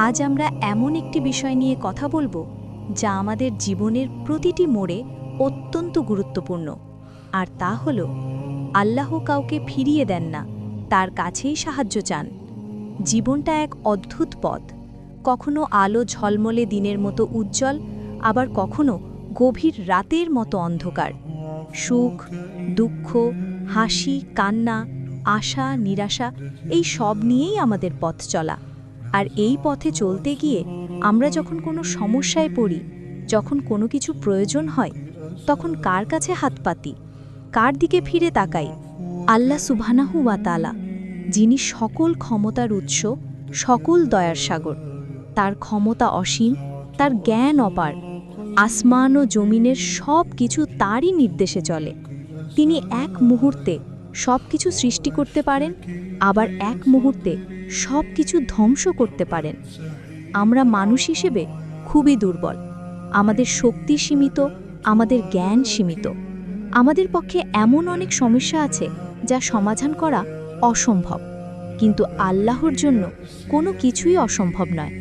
আজ আমরা এমন একটি বিষয় নিয়ে কথা বলবো যা আমাদের জীবনের প্রতিটি মোড়ে অত্যন্ত গুরুত্বপূর্ণ, আর তা হলো আল্লাহ কাউকে ফিরিয়ে দেন না, তার কাছেই সাহায্য চান। জীবনটা এক অদ্ভুত পথ, কখনো আলো ঝলমলে দিনের মতো উজ্জ্বল, আবার কখনো গভীর রাতের মতো অন্ধকার। সুখ, দুঃখ, হাসি, কান্না, আশা, নিরাশা, এই সব নিয়েই আমাদের পথ চলা। আর এই পথে চলতে গিয়ে আমরা যখন কোনো সমস্যায় পড়ি, যখন কোনো কিছু প্রয়োজন হয়, তখন কার কাছে হাত পাতি, কার দিকে ফিরে তাকাই? আল্লাহ সুবহানাহু ওয়া তাআলা, যিনি সকল ক্ষমতার উৎস, সকল দয়ার সাগর। তার ক্ষমতা অসীম, তার জ্ঞান অপার। আসমান ও জমিনের সব কিছু তারই নির্দেশে চলে। তিনি এক মুহূর্তে সব কিছু সৃষ্টি করতে পারেন, আবার এক মুহূর্তে সব কিছু ধ্বংস করতে পারেন। আমরা মানুষ হিসেবে খুবই দুর্বল। আমাদের শক্তি সীমিত, আমাদের জ্ঞান সীমিত। আমাদের পক্ষে এমন অনেক সমস্যা আছে যা সমাধান করা অসম্ভব, কিন্তু আল্লাহর জন্য কোনো কিছুই অসম্ভব নয়।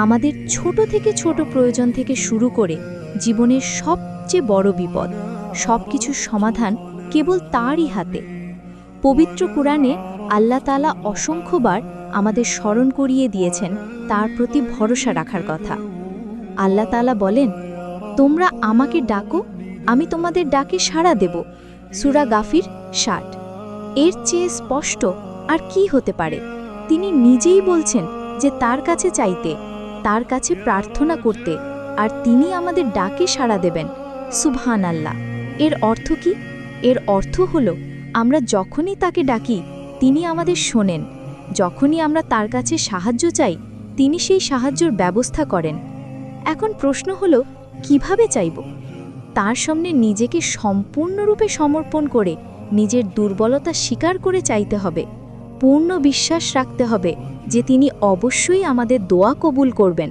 আমাদের ছোট থেকে ছোট প্রয়োজন থেকে শুরু করে জীবনের সবচেয়ে বড় বিপদ, সব কিছুর সমাধান কেবল তারই হাতে। পবিত্র কুরআনে আল্লাহ তাআলা অসংখ্যবার আমাদের স্মরণ করিয়ে দিয়েছেন তার প্রতি ভরসা রাখার কথা। আল্লাহ তাআলা বলেন, তোমরা আমাকে ডাকো, আমি তোমাদের ডাকে সাড়া দেব। সূরা গাফির ৬০। এর চেয়ে স্পষ্ট আর কি হতে পারে? তিনি নিজেই বলছেন যে তার কাছে চাইতে, তার কাছে প্রার্থনা করতে, আর তিনি আমাদের ডাকে সাড়া দেবেন। সুবহানাল্লাহ। এর অর্থ কি? এর অর্থ হলো আমরা যখনই তাকে ডাকি তিনি আমাদের শোনেন, যখনই আমরা তার কাছে সাহায্য চাই তিনি সেই সাহায্যের ব্যবস্থা করেন। এখন প্রশ্ন হলো, কিভাবে চাইব? তার সামনে নিজেকে সম্পূর্ণরূপে সমর্পণ করে, নিজের দুর্বলতা স্বীকার করে চাইতে হবে। পূর্ণ বিশ্বাস রাখতে হবে যে তিনি অবশ্যই আমাদের দোয়া কবুল করবেন।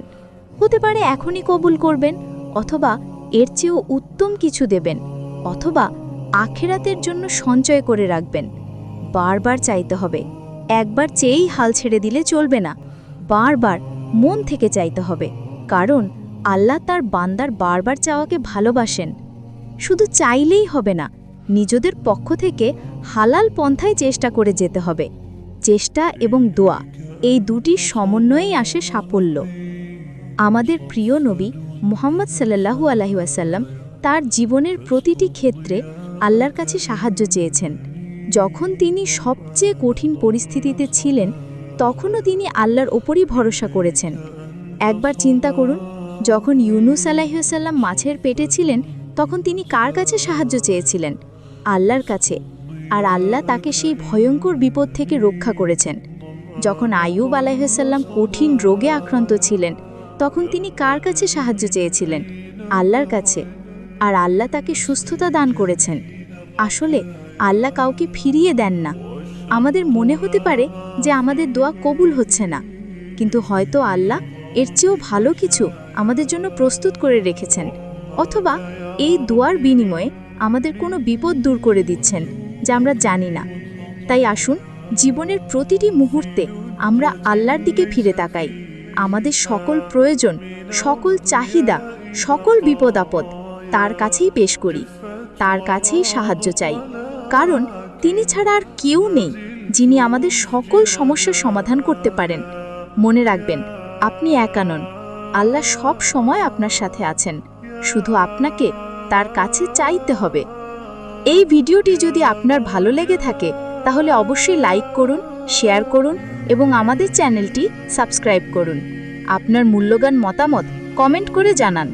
হতে পারে এখনই কবুল করবেন, অথবা এর চেয়েও উত্তম কিছু দেবেন, অথবা আখিরাতের জন্য সঞ্চয় করে রাখবেন। বারবার চাইতে হবে। একবার চেয়েই হাল ছেড়ে দিলে চলবে না। বারবার মন থেকে চাইতে হবে, কারণ আল্লাহ তার বান্দার বারবার চাওয়াকে ভালোবাসেন। শুধু চাইলেই হবে না, নিজেদের পক্ষ থেকে হালাল পন্থায় চেষ্টা করে যেতে হবে। চেষ্টা এবং দোয়া, এই দুটি সমন্বয়েই আসে সাফল্য। আমাদের প্রিয় নবী মুহাম্মদ সাল্লাল্লাহু আলাইহি ওয়াসাল্লাম তার জীবনের প্রতিটি ক্ষেত্রে আল্লাহর কাছে সাহায্য চেয়েছেন। যখন তিনি সবচেয়ে কঠিন পরিস্থিতিতে ছিলেন, তখনও তিনি আল্লাহর ওপরই ভরসা করেছেন। একবার চিন্তা করুন, যখন ইউনুস আলাইহিস সালাম মাছের পেটে ছিলেন, তখন তিনি কার কাছে সাহায্য চেয়েছিলেন? আল্লাহর কাছে। আর আল্লাহ তাকে সেই ভয়ঙ্কর বিপদ থেকে রক্ষা করেছেন। যখন আইয়ুব আলাইহিস সালাম কঠিন রোগে আক্রান্ত ছিলেন, তখন তিনি কার কাছে সাহায্য চেয়েছিলেন? আল্লাহর কাছে। আর আল্লাহ তাকে সুস্থতা দান করেছেন। আসলে আল্লাহ কাউকে ফিরিয়ে দেন না। আমাদের মনে হতে পারে যে আমাদের দোয়া কবুল হচ্ছে না, কিন্তু হয়তো আল্লাহ এর চেয়েও ভালো কিছু আমাদের জন্য প্রস্তুত করে রেখেছেন, অথবা এই দোয়ার বিনিময়ে আমাদের কোনো বিপদ দূর করে দিচ্ছেন যা আমরা জানি না। তাই আসুন, জীবনের প্রতিটি মুহূর্তে আমরা আল্লাহর দিকে ফিরে তাকাই। আমাদের সকল প্রয়োজন, সকল চাহিদা, সকল বিপদ আপদ তার কাছেই পেশ করি, তার কাছেই সাহায্য চাই, কারণ তিনি ছাড়া আর কেউ নেই যিনি আমাদের সকল সমস্যার সমাধান করতে পারেন। মনে রাখবেন, আপনি একা নন। আল্লাহ সব সময় আপনার সাথে আছেন, শুধু আপনাকে তার কাছে চাইতে হবে। এই ভিডিওটি যদি আপনার ভালো লেগে থাকে তাহলে অবশ্যই লাইক করুন, শেয়ার করুন এবং আমাদের চ্যানেলটি সাবস্ক্রাইব করুন। আপনার মূল্যবান মতামত কমেন্ট করে জানান।